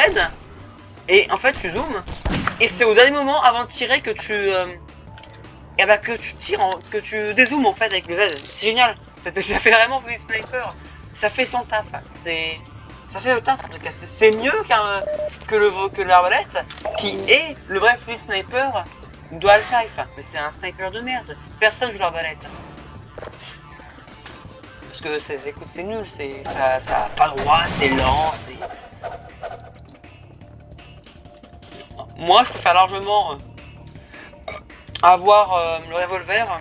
et en fait tu zoomes et c'est au dernier moment avant de tirer que tu que tu dézoomes en fait avec le Z. C'est génial. Ça fait vraiment fusil sniper. Ça fait son taf. Ça fait le taf en tout cas. C'est mieux que l'arbalète qui est le vrai fusil sniper de Half-Life. Mais c'est un sniper de merde. Personne joue l'arbalète. Parce que c'est nul, ça a pas droit, c'est lent, c'est... Moi je préfère largement avoir le revolver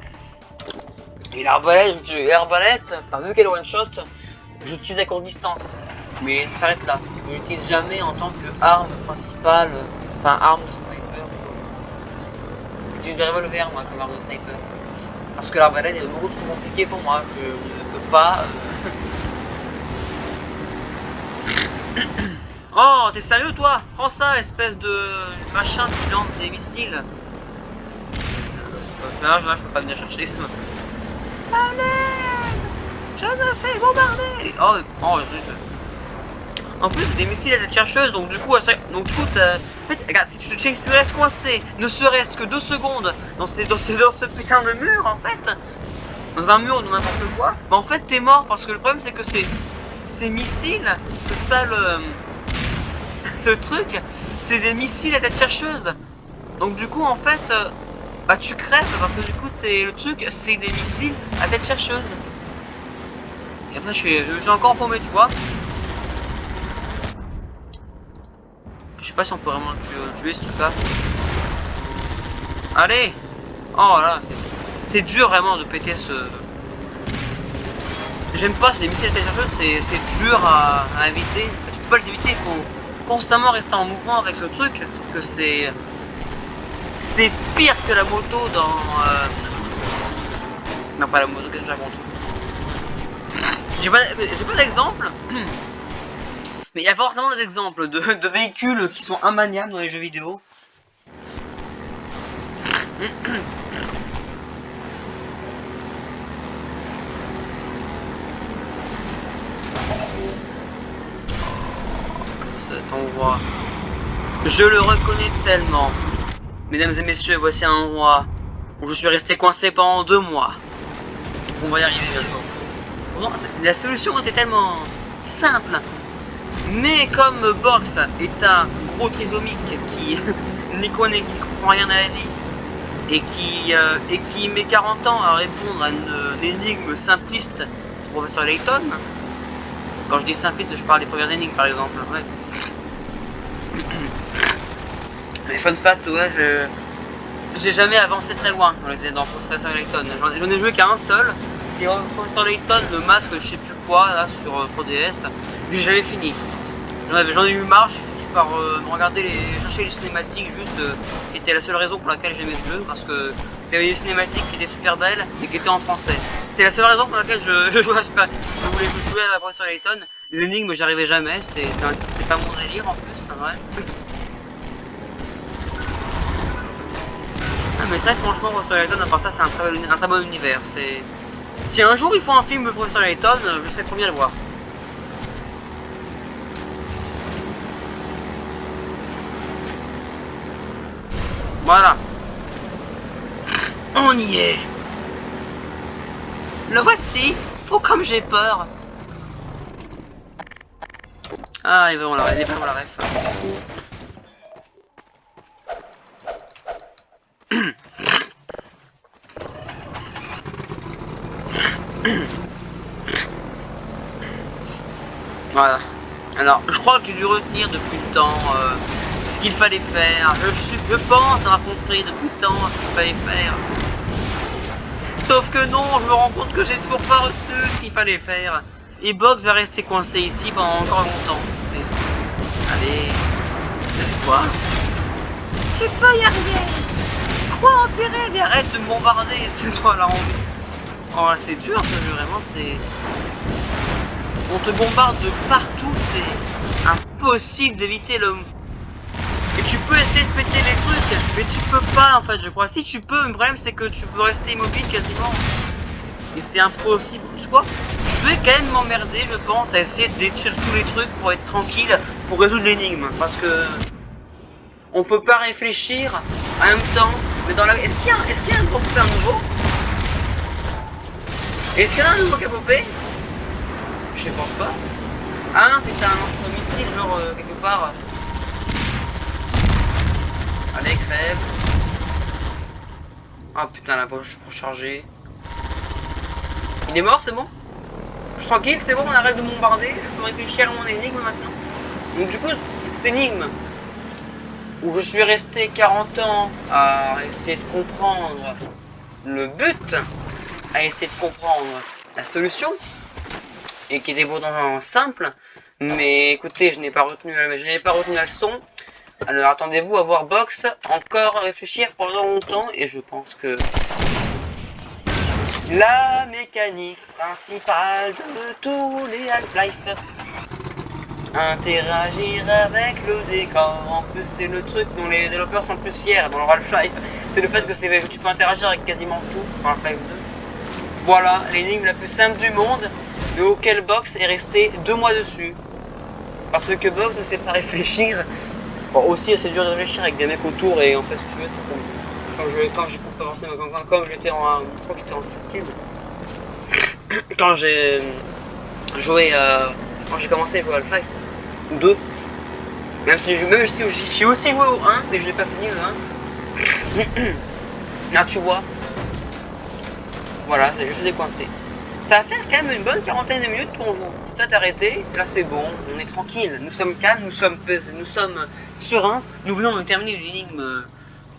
et l'arbalète, par vu qu'elle est one shot, j'utilise à courte distance. Mais ça s'arrête là, je l'utilise jamais en tant qu'arme principale, enfin arme de sniper. J'utilise le revolver moi comme arme de sniper. Parce que l'arbalète est beaucoup trop compliqué pour moi, je ne peux pas... Oh, t'es sérieux toi? Prends ça, espèce de machin qui lance des missiles. Là, je peux pas venir chercher ça. Allez, je me fais bombarder. Oh, zut. En plus, c'est des missiles à tête chercheuse, donc du coup, en fait, regarde, si tu restes coincé, ne serait-ce que 2 secondes dans ce putain de mur, en fait, dans un mur ou dans n'importe quoi, bah en fait, t'es mort parce que le problème, c'est que ces missiles, ce truc, c'est des missiles à tête chercheuse. Donc du coup, en fait, bah tu crèves parce que du coup, le truc, c'est des missiles à tête chercheuse. Et après, je me suis encore paumé, tu vois. Je sais pas si on peut vraiment tuer ce truc-là. Allez! Oh là, c'est dur vraiment de péter ce... J'aime pas, c'est des missiles à tête chercheuse, c'est dur à éviter. Tu peux pas les éviter, il faut constamment rester en mouvement avec ce truc. Sauf que c'est pire que la moto dans... Non, pas la moto, qu'est-ce que je raconte? J'ai pas d'exemple. Mais il y a forcément des exemples de véhicules qui sont immaniables dans les jeux vidéo. Cet endroit, je le reconnais tellement. Mesdames et messieurs, voici un endroit où je suis resté coincé pendant 2 mois. On va y arriver bientôt. Bon, la solution était tellement simple. Mais comme Box est un gros trisomique qui n'y connaît, qui ne comprend rien à la vie et qui met 40 ans à répondre à une énigme simpliste du professeur Layton. Quand je dis simpliste, je parle des premières énigmes par exemple. Ouais. Mais fun fact, ouais, j'ai jamais avancé très loin dans Professeur Layton. J'en ai joué qu'à un seul. Et Professeur Layton, le masque, je sais plus quoi, là, sur 3DS, j'ai jamais fini. J'en ai eu marre, j'ai fini par chercher les cinématiques juste, qui était la seule raison pour laquelle j'aimais ce jeu, parce que il y avait des cinématiques qui étaient super belles et qui étaient en français. C'était la seule raison pour laquelle je voulais jouer à la Professeur Layton. Les énigmes, j'y arrivais jamais, c'était pas mon délire en plus, c'est vrai. Ah, mais très franchement, Professeur Layton, à part ça, c'est un très bon univers. Si un jour ils font un film de Professeur Layton, je serai le premier à le voir. Voilà. On y est. Le voici. Oh, comme j'ai peur. Ah, et ben on la reste. Voilà. Alors, je crois que j'ai dû retenir depuis le temps ce qu'il fallait faire. Je pense avoir compris depuis le temps ce qu'il fallait faire. Sauf que non, je me rends compte que j'ai toujours pas retenu ce qu'il fallait faire. Et Box va rester coincé ici pendant encore longtemps. Allez, quoi? Je peux y arriver. Quoi enterrer? Mais arrête de me bombarder, c'est toi là en... Oh là, c'est dur ce jeu, vraiment, c'est... On te bombarde de partout, c'est impossible d'éviter le... Et tu peux essayer de péter les trucs, mais tu peux pas en fait, je crois. Si tu peux, le problème c'est que tu peux rester immobile quasiment. Et c'est impossible. Tu vois, je vais quand même m'emmerder, je pense, à essayer de détruire tous les trucs pour être tranquille, pour résoudre l'énigme. Parce que... On peut pas réfléchir en même temps. Mais dans la... Est-ce qu'il y a un professeur nouveau? Est-ce qu'il y en a un nouveau qui a popé? Je pense pas. Ah non, c'est un missile, genre quelque part. Allez, crève. Ah putain, la voie pour charger. Il est mort, c'est bon? Je suis tranquille, c'est bon, on arrête de bombarder. Je peux réfléchir à mon énigme maintenant. Donc du coup, cette énigme où je suis resté 40 ans à essayer de comprendre le but, à essayer de comprendre la solution, et qui était pourtant simple, mais écoutez, je n'ai pas retenu la leçon. Alors attendez-vous à voir Box encore réfléchir pendant longtemps, et je pense que la mécanique principale de tous les Half-Life, interagir avec le décor. En plus c'est le truc dont les développeurs sont plus fiers dans leur Half-Life, c'est le fait que tu peux interagir avec quasiment tout dans Half-Life 2. Voilà, l'énigme la plus simple du monde, mais auquel Box est resté 2 mois dessus. Parce que Box ne sait pas réfléchir. Bon, aussi, c'est dur de réfléchir avec des mecs autour, et en fait, si tu veux, c'est comme j'ai commencé, comme j'étais en, je crois que j'étais en 7ème, quand j'ai joué, quand j'ai commencé à jouer à Half-Life 2, même si j'ai aussi joué au 1, mais je l'ai pas fini le 1. Là, tu vois, voilà, c'est juste décoincé. Ça va faire quand même une bonne quarantaine de minutes qu'on joue. Je vais peut-être arrêter, là c'est bon, on est tranquille, nous sommes calmes, nous sommes sereins, nous venons de terminer une énigme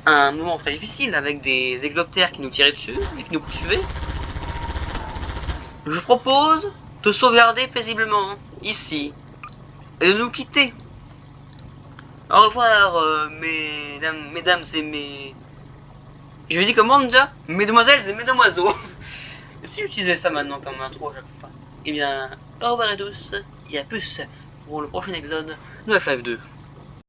à un moment très difficile avec des hélicoptères qui nous tiraient dessus et qui nous poursuivaient. Je propose de sauvegarder paisiblement ici et de nous quitter. Au revoir, mesdames et mes... Je lui dis comment déjà? Mesdemoiselles et mesdemoiseaux. Si j'utilisais ça maintenant comme intro à chaque fois, eh bien, au revoir à tous et à plus pour le prochain épisode de Half-Life 2.